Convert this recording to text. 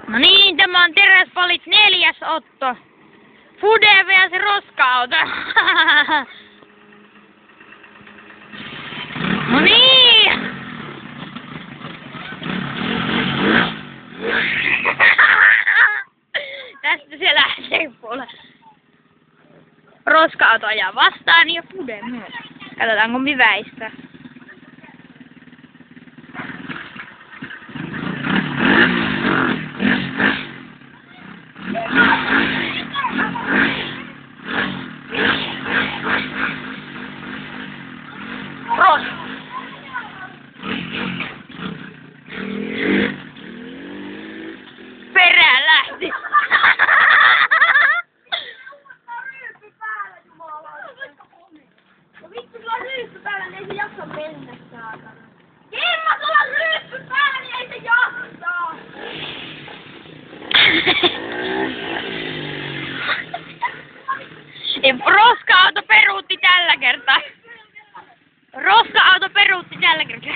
No niin, tämä on Teräspalit 4. otto. Fude vs roska-auto. No niin! Tästä se lähtee puolelle. Roska-auto ajaa vastaan ja Fude myös. Katsotaan kumpi väistää. Perään lähti. No vittu, sulla on ryyppy päällä, niin ei se jaksa mennä, saatana. Kimmo, sulla on ryyppy päällä, niin ei se jaksa. Roska-auto peruutti tällä kertaa. Roska-auto peruutti tällä kertaa.